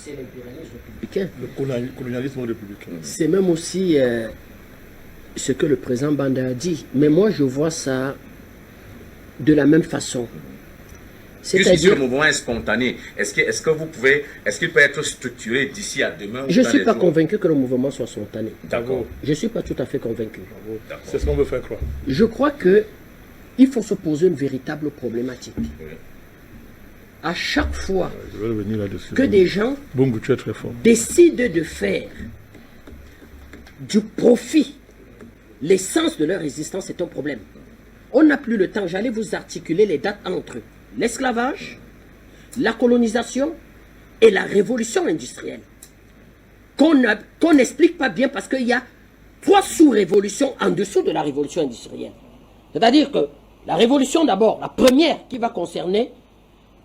c'est l'impérialisme républicain. Le colonialisme républicain. C'est même aussi ce que le président Banda a dit. Mais moi, je vois ça de la même façon. Puisque le mouvement est spontané, est-ce qu'il peut être structuré d'ici à demain? Je ne suis pas convaincu que le mouvement soit spontané. D'accord. Je ne suis pas tout à fait convaincu. C'est ce qu'on veut faire croire. Je crois qu'il faut se poser une véritable problématique. Oui. À chaque fois que des gens décident de faire du profit l'essence de leur existence, c'est un problème. On n'a plus le temps. J'allais vous articuler les dates entre l'esclavage, la colonisation et la révolution industrielle. Qu'on n'explique pas bien parce qu'il y a 3 sous-révolutions en dessous de la révolution industrielle. C'est-à-dire que la révolution d'abord, la première qui va concerner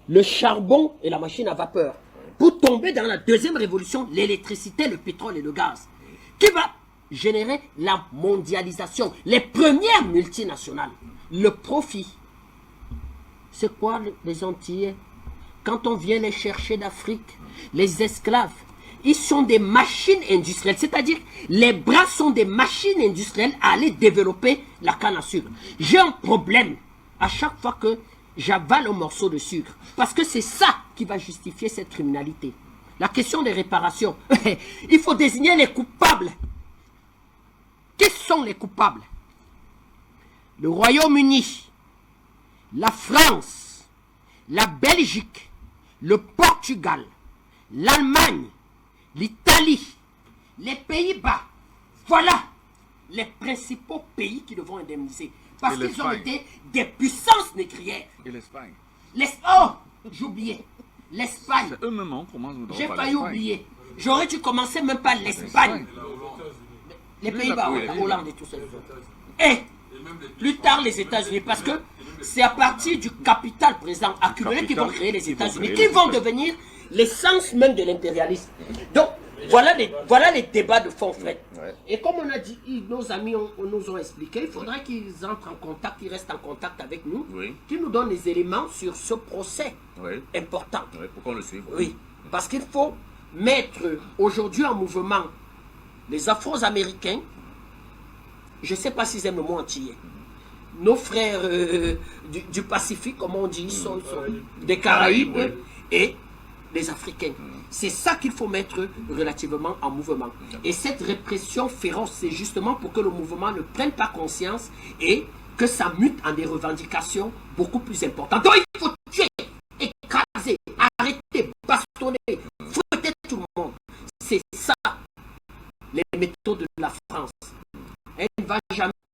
le charbon et la machine à vapeur, pour tomber dans la deuxième révolution, l'électricité, le pétrole et le gaz, qui va générer la mondialisation, les premières multinationales, le profit. C'est quoi les Antillais? Quand on vient les chercher d'Afrique, les esclaves, ils sont des machines industrielles, c'est-à-dire les bras sont des machines industrielles à aller développer la canne à sucre. J'ai un problème à chaque fois que j'avale un morceau de sucre, parce que c'est ça qui va justifier cette criminalité. La question des réparations, il faut désigner les coupables. Qui sont les coupables? Le Royaume-Uni, la France, la Belgique, le Portugal, l'Allemagne, l'Italie, les Pays-Bas. Voilà les principaux pays qui devront indemniser. Parce qu'ils ont été des puissances négrières. Et l'Espagne. Oh, j'oubliais. L'Espagne. Eux-mêmes, on commence. J'ai failli oublier. J'aurais dû commencer même par l'Espagne. Les Pays-Bas, la Hollande et tout ça. Et plus tard les États-Unis, parce que c'est à partir du capital présent accumulé qu'ils vont créer les États-Unis, qui vont devenir l'essence même de l'impérialisme. Donc, voilà les débats de fond, Fred. Ouais. Et comme on a dit, nos amis nous ont expliqué, il faudrait qu'ils entrent en contact, qu'ils restent en contact avec nous, oui, qu'ils nous donnent les éléments sur ce procès, oui, important. Oui, pour qu'on le suive. Oui, parce qu'il faut mettre aujourd'hui en mouvement les Afro-Américains. Je ne sais pas s'ils aiment le mot antillais. Nos frères du Pacifique, comme on dit, sont des Caraïbes, oui, et les Africains. C'est ça qu'il faut mettre relativement en mouvement. Et cette répression féroce, c'est justement pour que le mouvement ne prenne pas conscience et que ça mute en des revendications beaucoup plus importantes. Donc il faut tuer, écraser, arrêter, bastonner, fouetter tout le monde. C'est ça les méthodes de la France. Elle ne va jamais